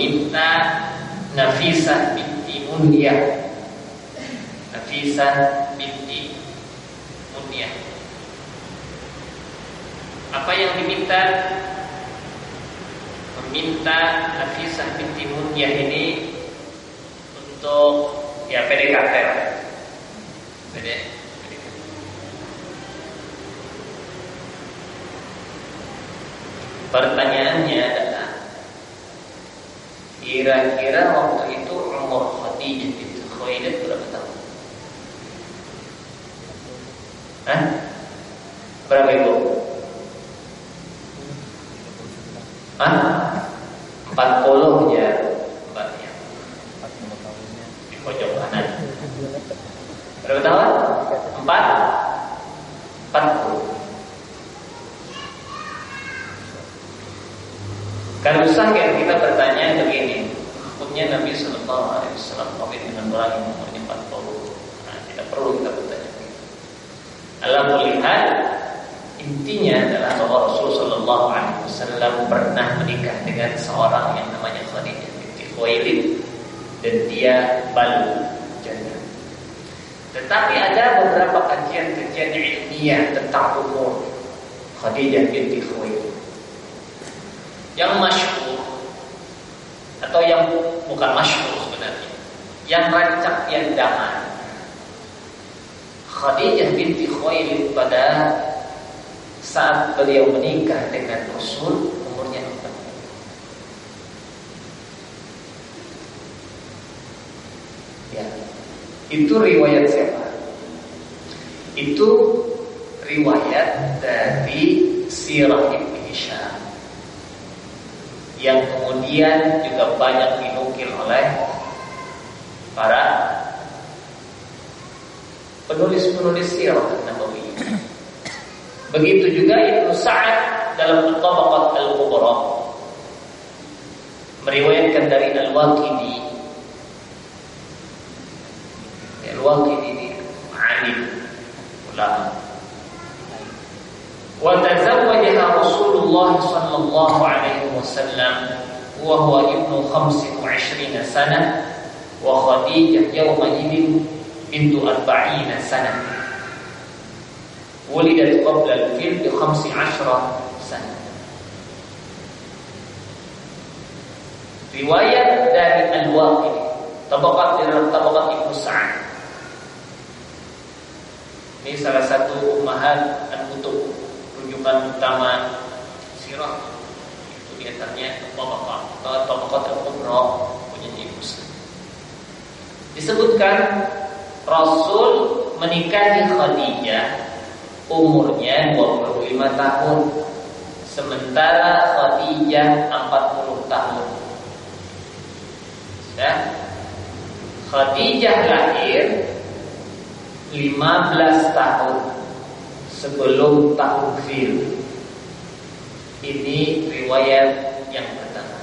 meminta Nafisah binti Munyah. Nafisah binti Munyah. Apa yang diminta? Meminta Nafisah binti Munyah ini untuk PDKT. Pertanyaannya adalah, kira-kira waktu itu umur Khadijah binti Khuwailid berapa tahun? Berapa ibu? 40 ya, mbaknya. 40 tahunnya di pojok kanan. Berapa tahun? 40. Kalau usah kita bertanya begini, hukumnya Nabi Sallallahu Alaihi Wasallam kawin dengan orang yang umurnya 40. Nah, tidak perlu kita bertanya. Alhamdulillah, intinya adalah bahwa Rasulullah Sallallahu Alaihi Wasallam pernah menikah dengan seorang yang namanya Khadijah binti Khuwailid dan dia baligh janda. Tetapi ada beberapa kajian-kajian ilmiah tentang umur Khadijah binti Khuwailid. Yang masyhur atau yang bukan masyhur sebenarnya, yang rancak piandangan, Khadijah binti Khuwailid pada saat beliau menikah dengan Rasul umurnya 40. Ya, itu riwayat siapa? Itu riwayat dari Sirah Ibn Hisham, yang kemudian juga banyak dinukil oleh para penulis-penulis sirah Nabawi. Begitu juga Ibnu Sa'ad dalam Tabaqat Al-Kubra meriwayatkan dari Al-Waqidi. Al-Waqidi ini alim ulama. Wa tazawwajaha Rasulullah sallallahu alaihi wasallam wa huwa ibnu 25 sana wa Khadijah yawma idin bintu 40 sana. Wulidat qabla al-fil bi 15 sana. Riwayat dari Al-Waqidi, tabaqat Ibnu Sa'ad. Ini salah satu ummahat al-kutub, rujukan utama sirah. Itu di antaranya Tabaqat al-Kubra punya Ibnu Sa'ad. Disebutkan Rasul menikahi Khadijah umurnya 25 tahun, sementara Khadijah 40 tahun. Ya. Khadijah lahir 15 tahun sebelum tahun fil. Ini riwayat yang pertama.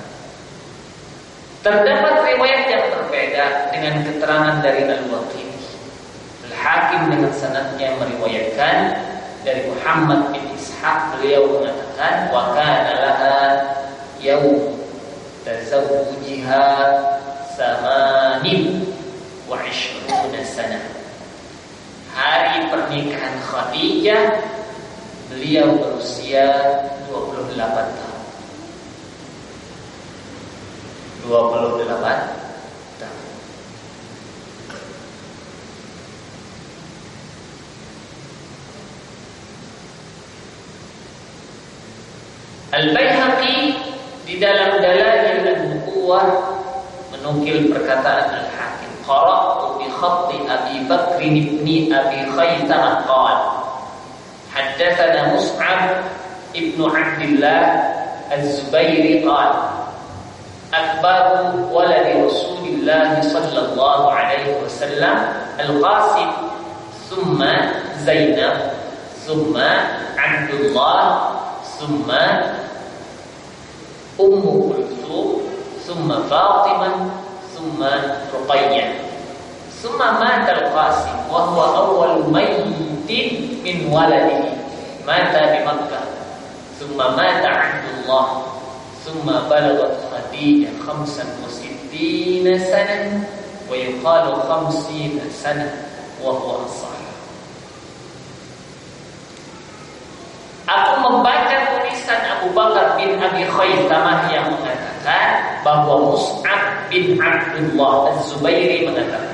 Terdapat riwayat yang berbeda dengan keterangan dari Al-Waqidi. Al-Hakim dengan sanadnya meriwayatkan dari Muhammad bin Ishaq, beliau mengatakan wa kana laha yaum tazawwujiha 28 sana. Hari pernikahan Khadijah beliau berusia 28 tahun. 28 tahun. Al-Baihaqi di dalam Dalail an-Nubuwah menukil perkataan Al-Hakim, qara'tu bi khatti Abi Bakr ibn Abi Khaythama qala haddatsana Mus'ab ibn Abdullah Az-Zubairi qala akbaru waladi Rasulillah sallallahu alaihi wasallam Al-Qasim thumma Zainab thumma Abdullah thumma Ummu Kulthum thumma Fatimah thumma Ruqayyah thumma mata Al-Qasim wa huwa awwal mayyitin min waladihi mata di Makkah thumma mata Abdullah thumma balagat Khadijah 65 sanah wa yuqalu 50 sanah wa huwa as-sahih. Aku membaca tulisan Abu Bakar bin Abi Khaisamah yang mengatakan bahwa Mus'ab bin Abdullah Az-Zubairi mengatakan,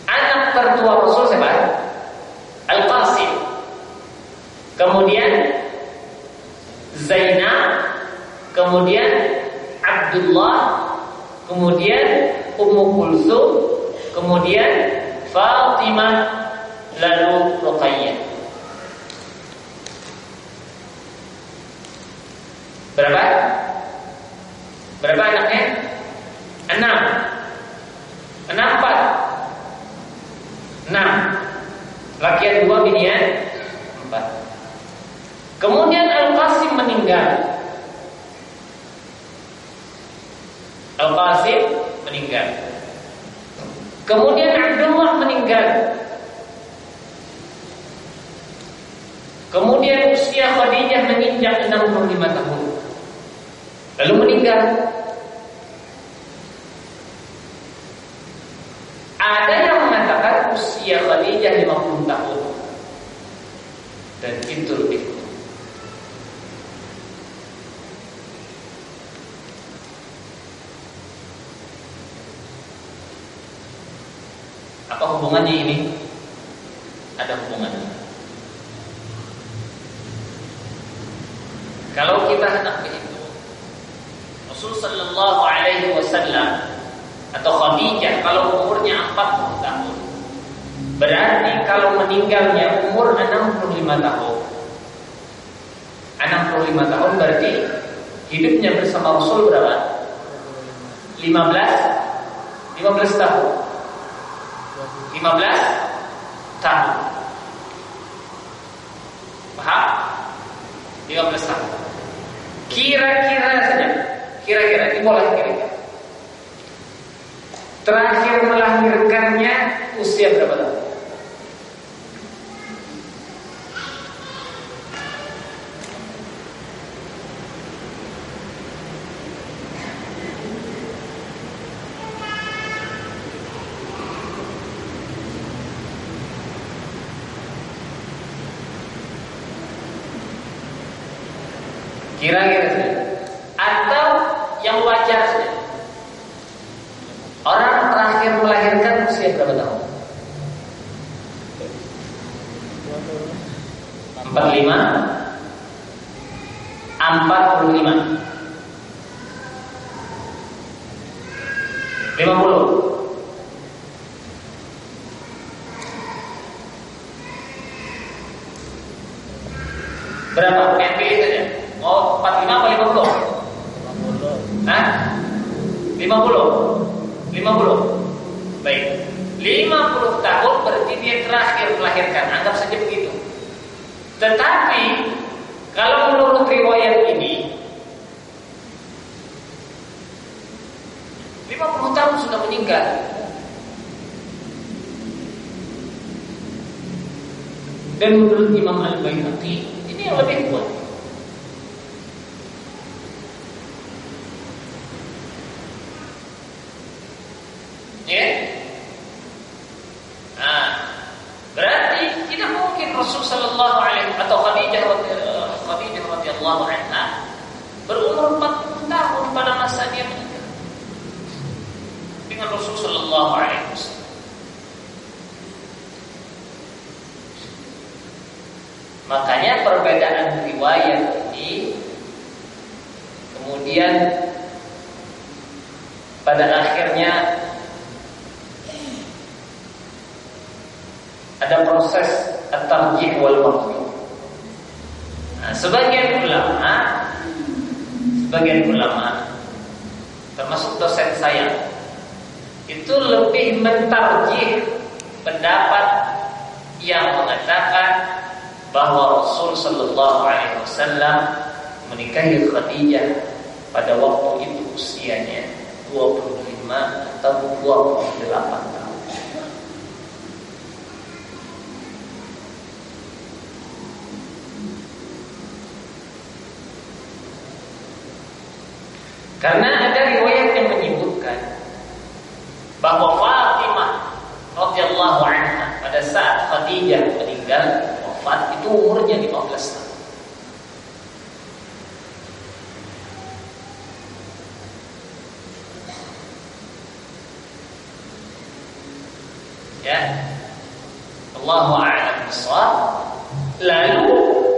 anak tertua Rasul siapa? Al-Qasim. Kemudian Zainab, kemudian Abdullah, kemudian Ummu Kulsum, kemudian Fatimah, lalu Ruqayyah. Berapa? Berapa anaknya? 6. 6. Laki-laki 2, binian 4. Kemudian Al-Qasim meninggal. Al-Qasim meninggal. Kemudian Abdullah meninggal. Kemudian usia Khadijah menginjak 65 tahun. Lalu meninggal. Ada yang mengatakan usia Khadijah 50 tahun. Dan itu lebih. Apa hubungannya ini? Ada hubungannya. Kalau kita hendak begitu, Rasul sallallahu alaihi wasallam atau Khadijah kalau umurnya 40 tahun, berarti kalau meninggalnya umur 65 tahun. 65 tahun berarti hidupnya bersama Rasul berapa? 15 tahun. 15 tahun. Paham? 15 tahun. Kira-kira saja. Kira-kira dimulai kira-kira. Terakhir melahirkannya usia berapa tahun? Kira-kira saja. Atau yang wajar saja. Orang terakhir melahirkan usia berapa tahun? 45. 50. Berapa? Yang pilih saja. Mau 45 atau 50? 50. Hah? 50. Baik. 50 tahun berarti dia terakhir melahirkan. Anggap saja begitu. Tetapi kalau menurut riwayat ini 50 tahun sudah meninggal. Dan menurut Imam Al-Baihaqi ini yang lebih kuat. Ya? Nah, berarti tidak mungkin Rasul sallallahu alaihi atau Khadijah radhiyallahu anha berumur 40 tahun pada masa dia meninggal dengan Rasul sallallahu alaihi wasallam. Makanya perbedaan riwayat ini kemudian pada akhirnya ada proses at-tarjih wal marjuh. Nah, sebagian ulama termasuk dosen saya itu lebih mentarjih pendapat yang mengatakan bahwa Rasul sallallahu alaihi wasallam menikahi Khadijah pada waktu itu usianya 25 atau 28 tahun. Karena ada riwayat yang menyebutkan bahwa Fatimah radhiyallahu anha pada saat Khadijah meninggal wafat itu umurnya 15 tahun. Ya, Allahu a'lam bishawab. Lalu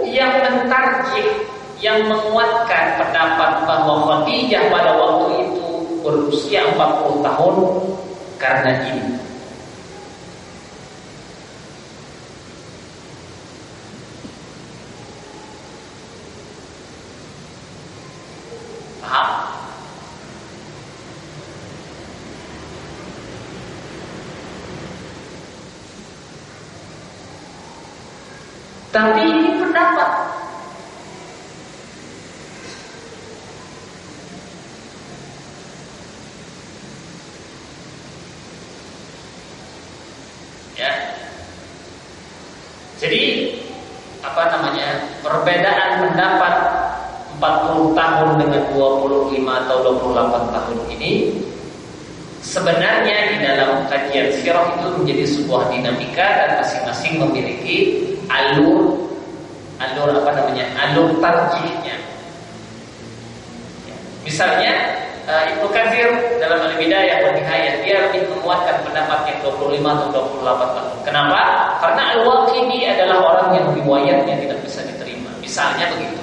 yang mentarjih, yang menguatkan pendapat bahwa Khadijah pada waktu itu berusia 40 tahun karena ini. Paham? Tapi ini pendapat. Ya. Jadi perbedaan pendapat 40 tahun dengan 25 atau 28 tahun ini sebenarnya di dalam kajian sirah itu menjadi sebuah dinamika dan masing-masing memiliki alur tarjihnya. Misalnya Ibnu Katsir dalam Al-Bidayah wa Nihayah dia lebih menguatkan pendapat yang 25 atau 28 tahun. Kenapa? Karena Al-Waqidi adalah orang yang riwayatnya tidak bisa diterima. Misalnya begitu.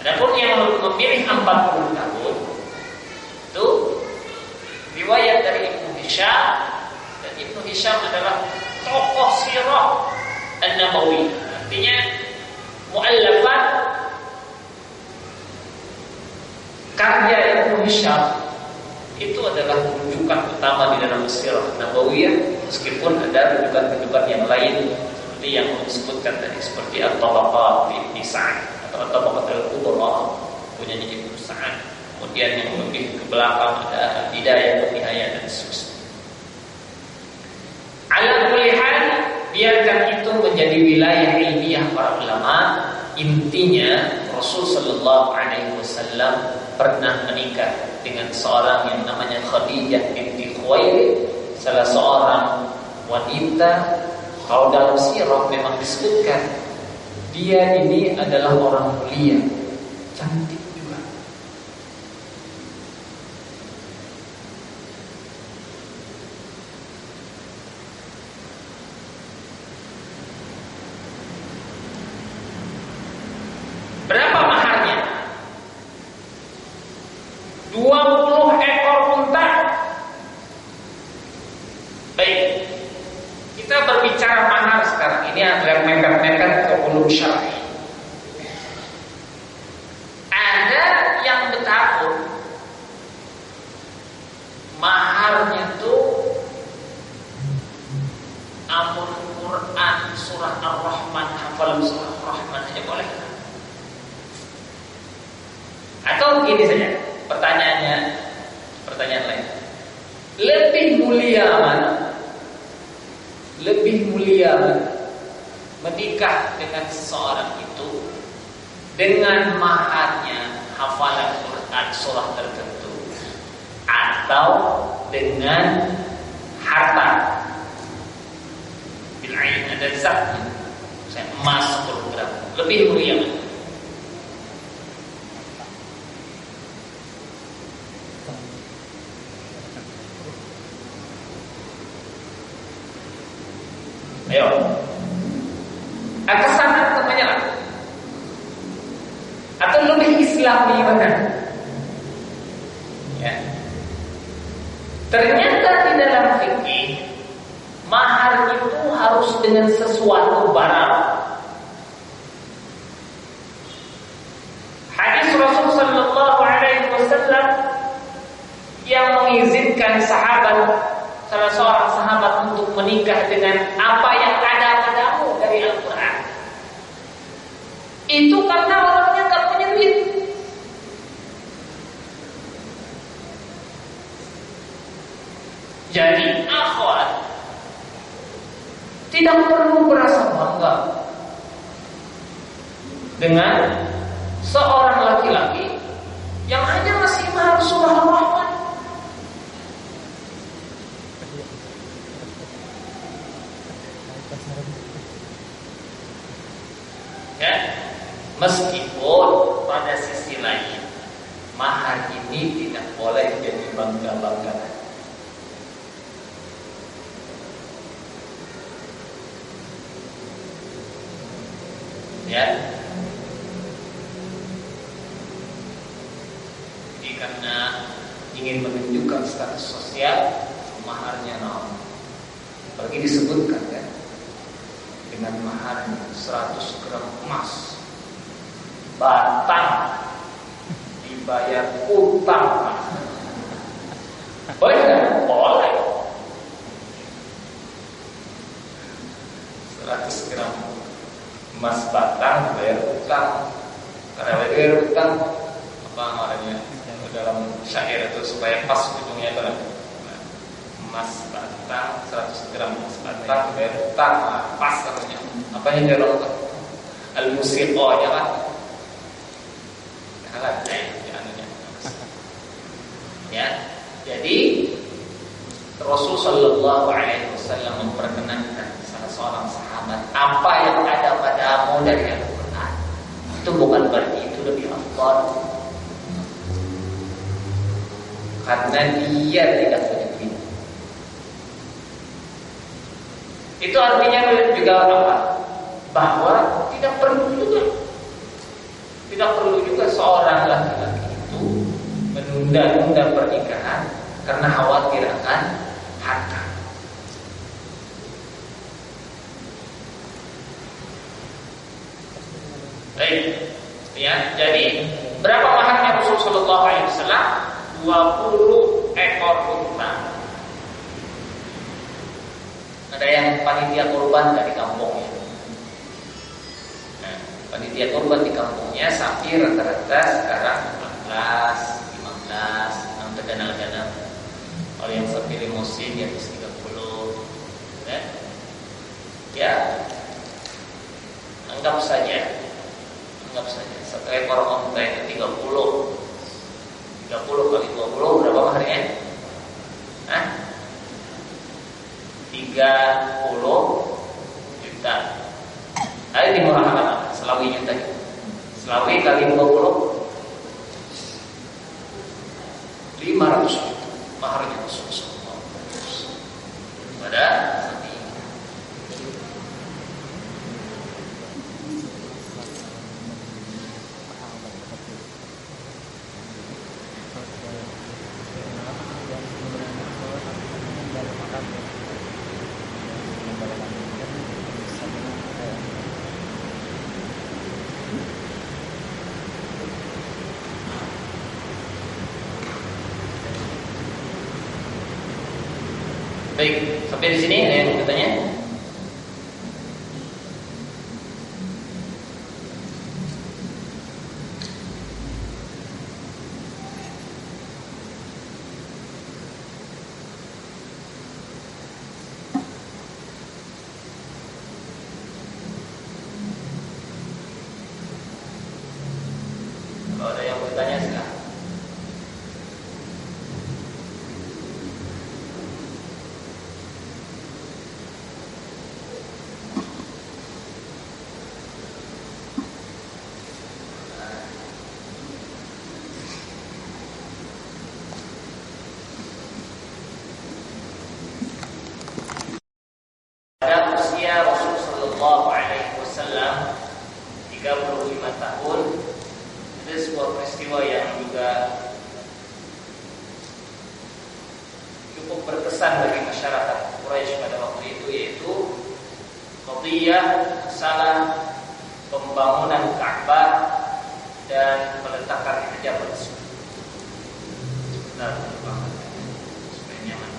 Adapun yang memilih 40 tahun itu riwayat dari Ibnu Hisham, dan Ibnu Hisham adalah tokoh sirah An-Nabawi. Artinya mu'allafat karya Ibnu Hisham itu adalah rujukan utama di dalam sirah Nabawiyah, meskipun ada rujukan-rujukan yang lain seperti yang disebutkan tadi, seperti At-Tabaqat Ibnu Sa'ad atau At-Tabaqat Al-Kubra punya Ibnu Sa'ad. Kemudian yang lebih ke belakang ada Al-Bidayah wa Nihayah dan seterusnya. Ala kulli hal, biarkan itu menjadi wilayah ilmiah para ulama. Intinya Rasul sallallahu alaihi wasallam pernah menikah dengan seorang yang namanya Khadijah binti Khuwailid, salah seorang wanita. Kalau dalam sirah memang disebutkan dia ini adalah orang mulia, cantik juga. Berapa maharnya? 20 ekor unta. Baik, kita berbicara mahar sekarang. Ini adalah mepet-mepet ke ulum syar'i. Ada yang bertakun maharnya tuh amun Quran surah Ar-Rahman, hafal surah Ar-Rahman aja boleh. Atau gini saja, pertanyaan lain. Lebih mulia mana? Lebih mulia mana? Menikah dengan seseorang itu dengan maharnya hafalan Quran surah tertentu, atau dengan harta bil ain, ada zakatnya, saya emas 10 gram, lebih mulia mana? Ayo, kesana atau menyerah? Atau lebih Islami mana? Ya. Ternyata di dalam fikih mahar itu harus dengan sesuatu barang. Hadis Rasul sallallahu alaihi wasallam yang mengizinkan salah seorang sahabat untuk menikah dengan apa yang ada padamu dari Al-Quran. Itu karena orangnya gak punya duit. Jadi akhwat tidak perlu merasa bangga dengan seorang laki-laki yang hanya masih mahar surah Ar-Rahman. Ya, meskipun pada sisi lain mahar ini tidak boleh jadi bangga-banggaan. Ya, jadi karena ingin menunjukkan status sosial, maharnya apalagi disebutkan kan, dengan maharnya 100 gram emas, batang dibayar utang. Boleh nggak? Boleh. 100 gram emas batang dibayar utang. Karena bayar utang apa namanya dalam syair itu supaya pas ujungnya itu emas batang 100 gram emas batang dibayar utang, pas namanya. Apa yang dia lakukan? Al-musiqonya kan? Kalah ya. Jadi Rasul sallallahu alaihi wasallam memperkenankan salah seorang sahabat, apa yang ada padamu dari Al-Qur'an itu bukan berarti itu lebih afdal, karena dia tidak punya duit. Itu artinya juga apa? Bahwa tidak perlu juga seorang laki-laki itu menunda-nunda pernikahan karena khawatir akan harta. Baik, ya. Jadi berapa maharnya Rasul sallallahu alaihi wasallam? 20 ekor unta. Ada yang panitia kurban dari kampungnya. Nah, panitia kurban di kampungnya sapi rata-rata sekarang 14, 15, terganal-ganal. Kalau yang sapi limusin di atas 30, ya. Anggap saja satu ekor unta itu 30 kali 20 berapa maharnya? 30 juta. Ayo dimurahkan Selawi juta. Selawi kali 20 500 juta maharnya Rasulullah pada sapi. Baik, sampai di sini ada yang bertanya? Kalau ada yang bertanya silakan. Pada usia Rasul sallallahu alaihi wasallam 35 tahun, ada sebuah peristiwa yang juga cukup berkesan bagi masyarakat Quraisy pada waktu itu, yaitu qadhiyah masalah pembangunan Ka'bah dan peletakan Hajar Aswad. Nah, supaya nyaman.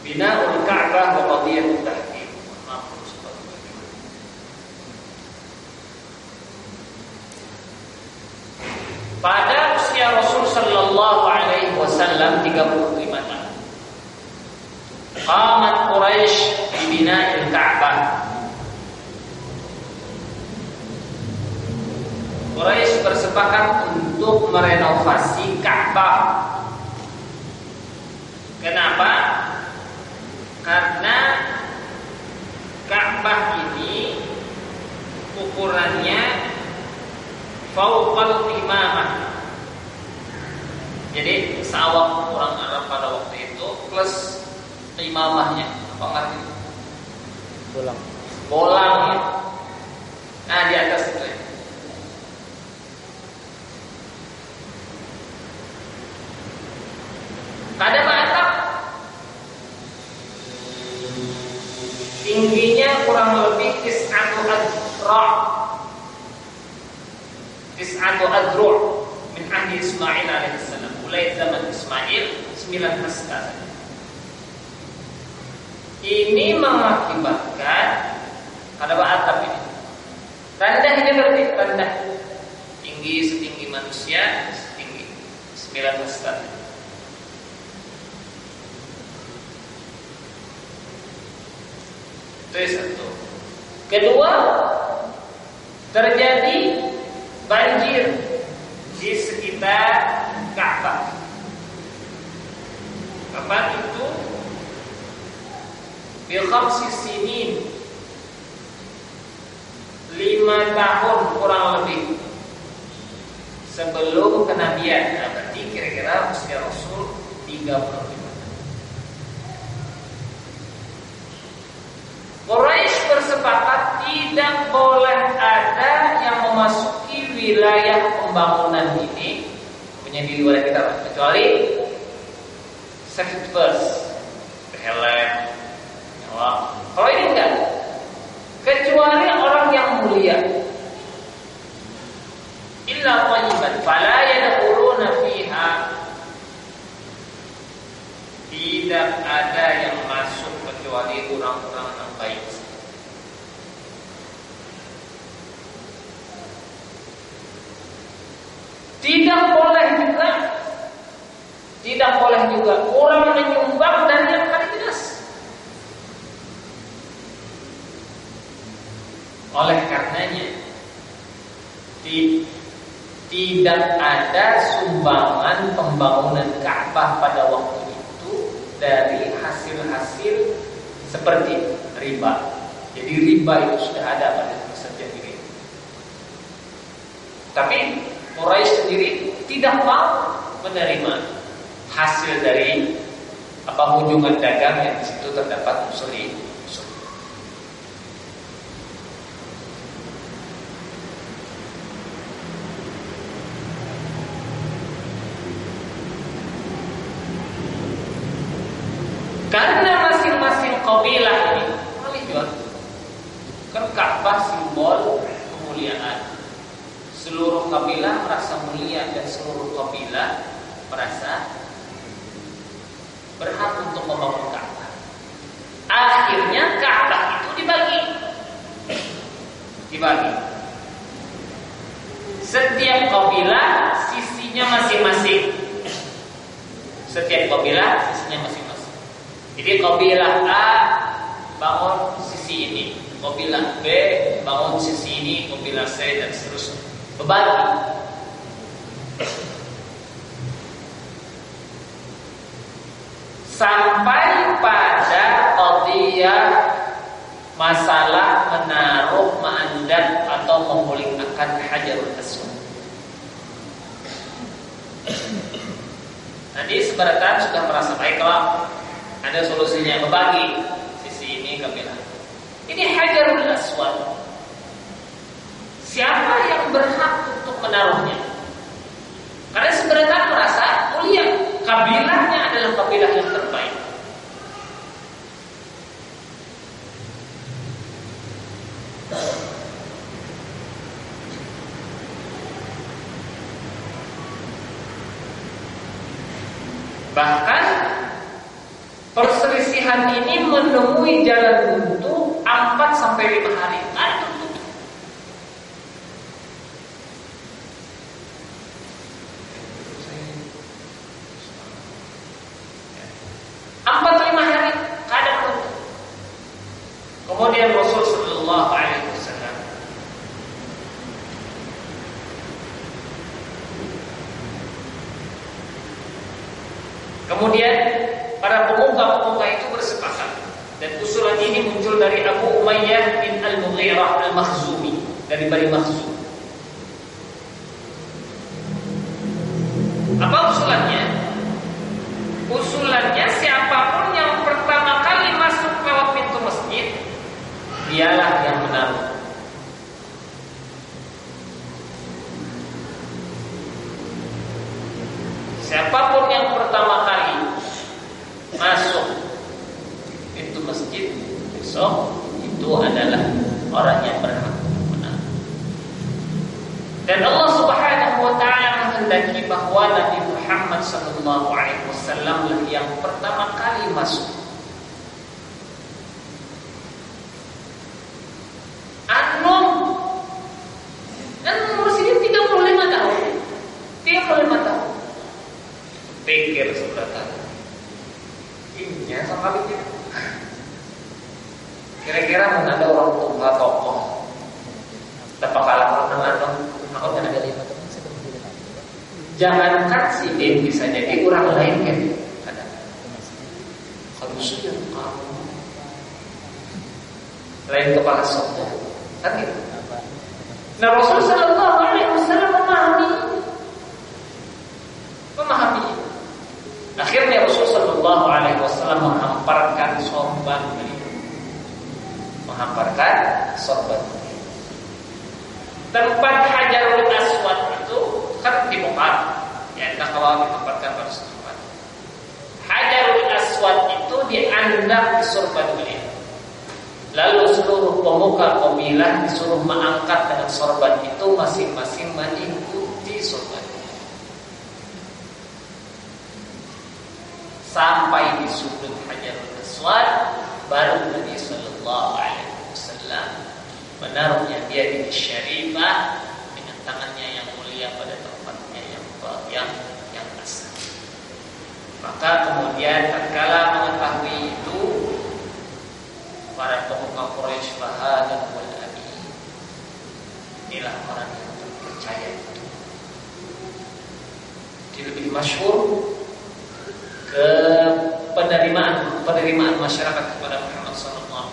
Bina'ul Ka'bah wa qadiyatut tahkim. Pada usia Rasul sallallahu alaihi wasallam 35 tahun, qamat Quraisy bi bina'il Ka'bah. Quraisy bersepakat untuk merenovasi Ka'bah. Kenapa? Karena Ka'bah ini ukurannya fauqal imamah. Jadi sawak orang Arab pada waktu itu plus imamahnya. Apa ngerti? Bolang. Bolangnya. Nah, di atas itu ya. Ada batap. Tingginya kurang lebih tis'atu adru' min ahli Ismail alaihissalam. Mulai zaman Ismail 9 hasta. Ini mengakibatkan ada atap ini. Rendahnya berarti rendah. Tinggi setinggi manusia, setinggi 9 hasta. Itu satu. Kedua, terjadi banjir di sekitar Ka'bah. Kapan itu? Bi khamsi sinin, 5 tahun kurang lebih sebelum kenabian. Nah, berarti kira-kira usia Rasul 35. Quraisy bersepakat tidak boleh ada yang memasuki wilayah pembangunan ini, punya di luar kita, kecuali second verse, helm, nyawa. Kalau ini enggak, kecuali orang yang mulia. Illa thayyiban, fala yadkhuluna fiha. Tidak ada yang masuk kecuali orang-orang yang baik. Tidak boleh juga orang menyumbang dari yang jelas. Oleh karenanya tidak ada sumbangan pembangunan Ka'bah pada waktu itu dari hasil-hasil seperti riba. Jadi riba itu sudah ada pada masa jahiliyah. Tapi Quraisy sendiri tidak mau menerima hasil dari hubungan dagang yang di situ terdapat unsur. Karena masing-masing kabilah ini religion, kan Ka'bah simbol kemuliaan. Seluruh kabilah merasa mulia dan seluruh kabilah merasa berhak untuk membangun Ka'bah. Akhirnya Ka'bah itu dibagi. Setiap kabilah sisinya masing-masing. Jadi kabilah A bangun sisi ini, kabilah B bangun sisi ini, kabilah C dan seterusnya. Berbagi. Sampai pada qadiyah masalah menaruh ma'andat atau memulingkan Hajarul Aswad. Nanti sebenarnya sudah merasa baik kalau ada solusinya, berbagi sisi ini kabilah. Ini Hajarul Aswad. Siapa yang berhak untuk menaruhnya? Karena sebenarnya merasa mulia, kabilahnya adalah kabilah yang terbaik. Bahkan perselisihan lihat ini menemui jalan buntu 4 sampai 5 hari. Ada buntu. Empat 5 hari kadang buntu. Kemudian Rasul Sallallahu Alaihi Wasallam kemudian para pemuka-pemuka itu bersepakat, dan usulan ini muncul dari Abu Umayyah bin Al-Mughirah Al-Makhzumi dari Bani Makhzum. Apa usulannya? Usulannya siapapun yang pertama kali masuk lewat pintu masjid, dialah yang menaruh. Siapapun yang pertama kali masuk pintu masjid besok, itu adalah orang yang berhak menaruh. Dan Allah Subhanahu wa taala menghendaki bahwa Nabi Muhammad sallallahu alaihi wasallam lah yang pertama kali masuk. Masih 35 tahun. 35 tahun. Pikir saudara. Ini sama pikir. Kira-kira ada orang tua tokoh. Dapat kalah dengan makanya ada 5 tahun. Jangankan si dia bisa jadi orang lain kan. Ada. Kalau sudah kamu lain kepala soknya, kan gitu. Nah Rasul Sallallahu Alaihi Wasallam memahami. Akhirnya Rasul Sallallahu Alaihi Wasallam menghamparkan sorban beliau. Tempat Hajarul Aswad itu kan di Mekah, ya kalau ditempatkan pada tempat. Hajarul Aswad itu diandak di sorban beliau. Lalu seluruh pemuka kabilah disuruh mengangkat dengan sorban itu, masing-masing mengikuti sorban. Sampai di sudut Hajarul Aswad, baru Nabi Sallallahu Alaihi Wasallam menaruhnya dia di syarifah dengan tangannya yang mulia pada tempatnya yang asal. Maka kemudian tatkala mengetahui itu, para pemuka Quraisy dan wal amin, inilah orang yang percaya itu. Jadi lebih masyhur ke penerimaan masyarakat kepada Muhammad SAW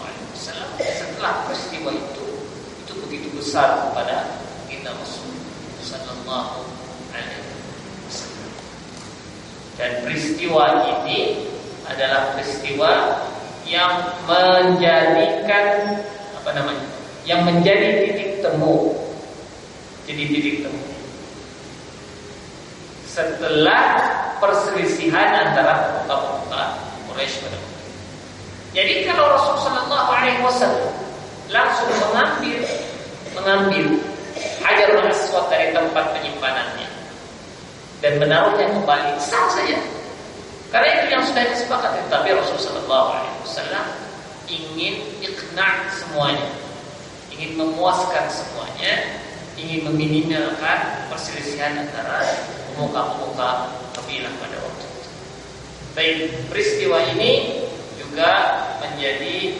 setelah peristiwa itu begitu besar kepada kita Rasul Sallallahu Alaihi Wasallam. Dan peristiwa ini adalah peristiwa yang menjadikan yang menjadi titik temu. Jadi titik temu setelah perselisihan antara pemuka Quraisy pada waktu itu. Jadi kalau Rasulullah Sallallahu Alaihi Wasallam langsung mengambil Hajarul Aswad dari tempat penyimpanannya dan menaruhnya kembali, sah saja. Karena itu yang sudah disepakati. Tapi Rasulullah Sallallahu Alaihi Wasallam ingin iqna' semuanya, ingin memuaskan semuanya, ingin meminimalkan perselisihan antara pemuka-pemuka kabilah pada waktu itu. Baik, peristiwa ini juga menjadi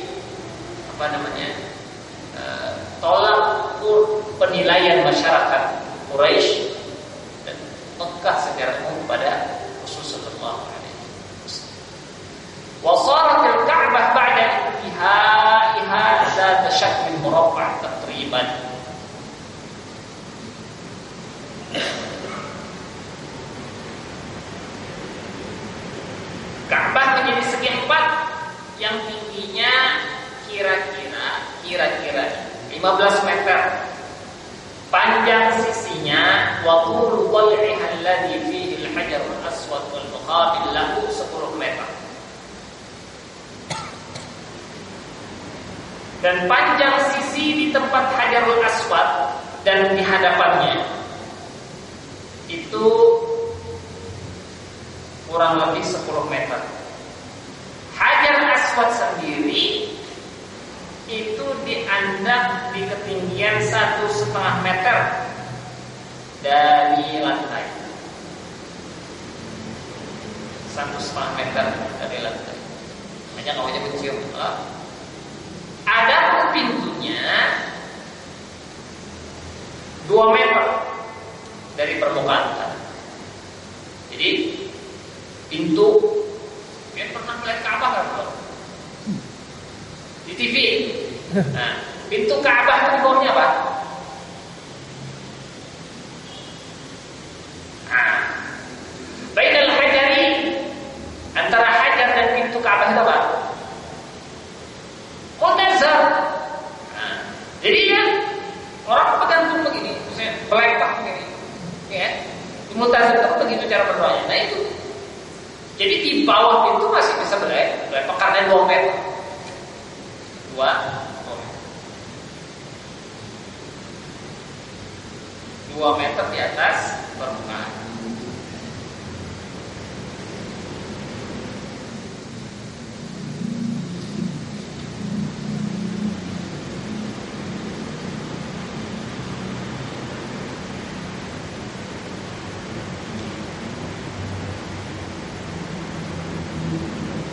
tolak ukur penilaian masyarakat Quraisy dan Mekah secara umum pada Rasulullah Sallallahu Alaihi Wasallam. Wasarat al-Ka'bah ba'da intihaiha zat syakl murabba' taqriban. Ka'bah menjadi segi empat yang tingginya kira-kira 15 meter. Panjang sisinya wa tulu dhal'iha alladhi fihi al-hajar al-aswad wal muqabil lahu 10 meter. Dan panjang sisi di tempat Hajarul Aswad dan di hadapannya itu kurang lebih 10 meter. Hajar Aswad sendiri itu diandak di ketinggian 1,5 meter dari lantai. 1,5 meter dari lantai. Hanya kawannya kecil. Ada pintunya 2 meter dari permukaan tanah. Jadi pintu, kalian pernah melihat Ka'bah kan? Di TV. Nah, pintu Ka'bah itu di bawahnya apa? Nah, bainal hajari, antara hajar dan pintu Ka'bah itu apa? Multazam. Nah, jadi ya orang bergantung begini, misalnya pelempah begini, ya. Di multazam itu begitu cara berdoanya. Nah itu. Jadi di bawah pintu masih bisa berlempah karena 2 meter. 2 meter di atas permukaan.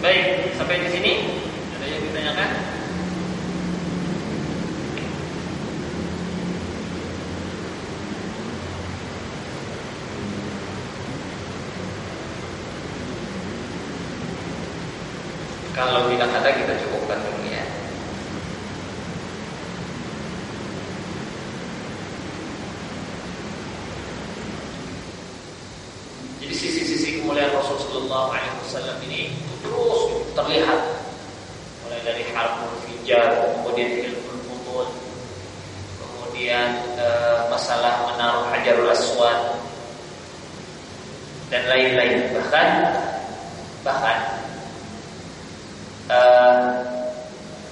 Baik, sampai di sini ada yang ditanyakan? Kalau tidak ada kita cukupkan dulu ya. Jadi sisi-sisi kemuliaan Rasulullah SAW ini terus terlihat, mulai dari harful fijar, kemudian ilmul futul, kemudian masalah menaruh hajarul aswad dan lain-lain. Bahkan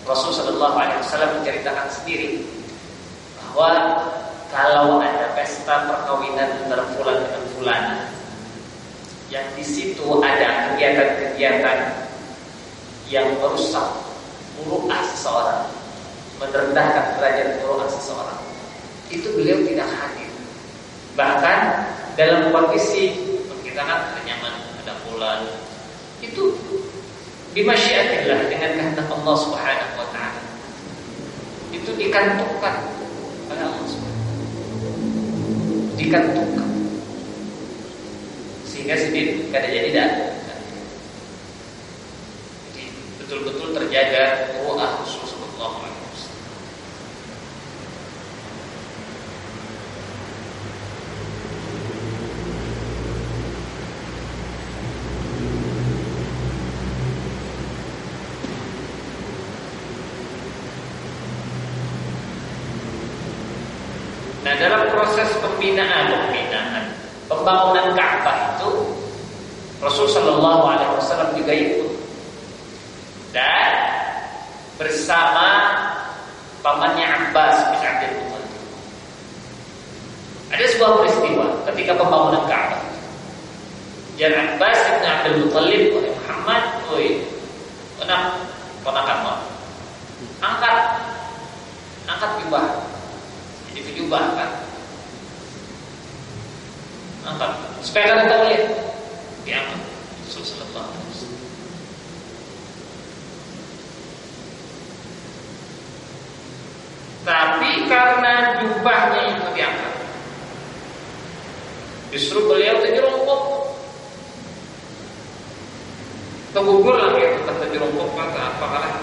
Rasul Sallallahu Alaihi Wasallam menceritakan sendiri bahwa kalau ada pesta perkawinan antara fulan dengan fulana, yang di situ ada kegiatan-kegiatan yang merusak muruah seseorang, merendahkan derajat muruah seseorang, itu beliau tidak hadir. Bahkan dalam kondisi kita kan nyaman ada fulan, itu bimasyiatillah, dengan kehendak Allah Subhanahu wa taala. Itu dikantungkan oleh Allah Subhanahu. Dikantungkan. Sehingga sedikit kada jadi dah. Jadi betul-betul terjaga ruah Rasulullah sallallahu alaihi wasallam. Nah, dalam proses pembangunan Ka'bah itu Rasul Sallallahu Alaihi Wasallam juga ikut, dan bersama pamannya Abbas bin Abdul Muttalib. Ada sebuah peristiwa ketika pembangunan Ka'bah. Dan Abbas bin Abdul Muttalib, oleh Muhammad, ponakan angkat jubah. Jadi jubah kan, angkat supaya kalian tahu lihat, diangkat Rasulullah SAW. Tapi karena jubahnya itu diangkat, justru beliau terjerongkok, tergugur lagi, tetap terjerongkok, kata apa kalah.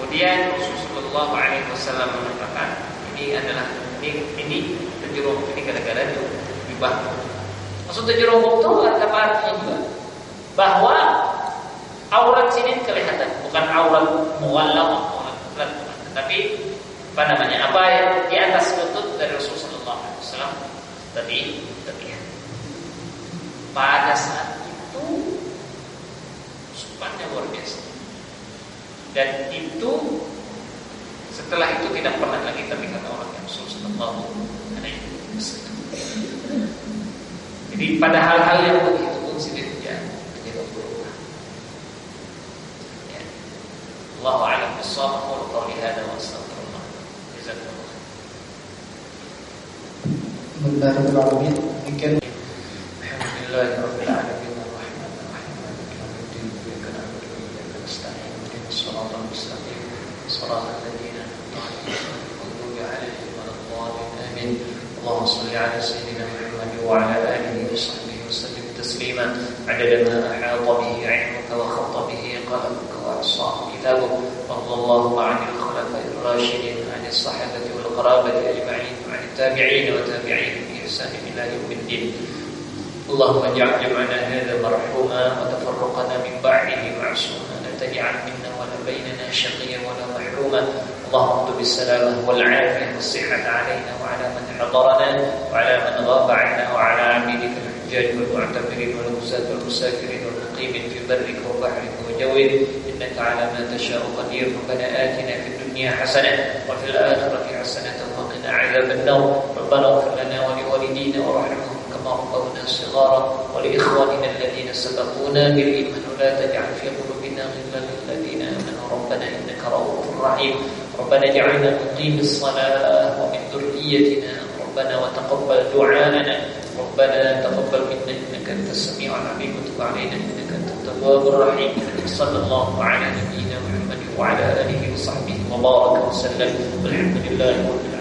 Kemudian Rasulullah SAW mengatakan, ini terjerongkok ini gara-gara jubah. Maksud terjerongkok itu apa artinya juga? Bahwa aurat sini kelihatan, bukan aurat muwallah, tapi apa yang di atas lutut dari Rasulullah SAW tadi terlihat. Pada saat itu supannya luar biasa. Dan itu setelah itu tidak pernah lagi terlihat orang yang Rasulullah SAW. Jadi pada hal-hal yang begitu pun tidak berubah. الصواب أقول قولي هذا وأستغفر الله. جزاكم الله. Bismillahirrahmanirrahim. Alhamdulillah rabbil alamin arrahmanir rahim maliki yaumiddin iyyaka na'budu wa iyyaka nasta'in ihdinas siratal mustaqim siratal ladzina an'amta 'alaihim ghairil maghdubi 'alaihim waladdallin amin. Allahumma shalli 'ala sayyidina Muhammad wa 'ala alihi wa sahbihi wa sallim taslima 'adada ma ahata bihi 'ilmuka wa khatta bihi qalamuka wa ahsahu kitabuka. Radallahu 'anil khulafa'ir rasyidin 'anil sahabati wal qarabati ajma'in 'anit tabi'in wa tabi'in bi ihsan ila yaumiddin. اللهم اجعل جمعنا هذا مرحوما وتفرقنا من بعده معصوما لا تجعل منا ولا بيننا شقيا ولا محروما. اللهم اكتب السلامة والعافية والصحة علينا وعلى من حضرنا وعلى من غاب عنا وعلى عبيدك الحجاج والمعتمرين والغزاة والمسافرين والمقيمين في برك وبحرك وجوك إنك على ما تشاء قدير. ربنا آتنا في الدنيا حسنة وفي الآخرة حسنة وقنا عذاب النار. ربنا اغفر لنا ولوالدينا وارحمهم كما ربونا صغارا ولإخواننا الذين سبقونا بالإيمان ولا تجعل في قلوبنا غلا للذين آمنوا ربنا إنك رؤوف رحيم. ربنا اجعلنا مقيم الصلاة ومن ذريتنا ربنا وتقبل دعاءنا. ربنا تقبل منا إنك أنت السميع العليم وتب علينا إنك أنت التواب الرحيم. صلى الله على نبينا محمد وعلى آله وصحبه وبارك وسلم والحمد لله رب العالمين.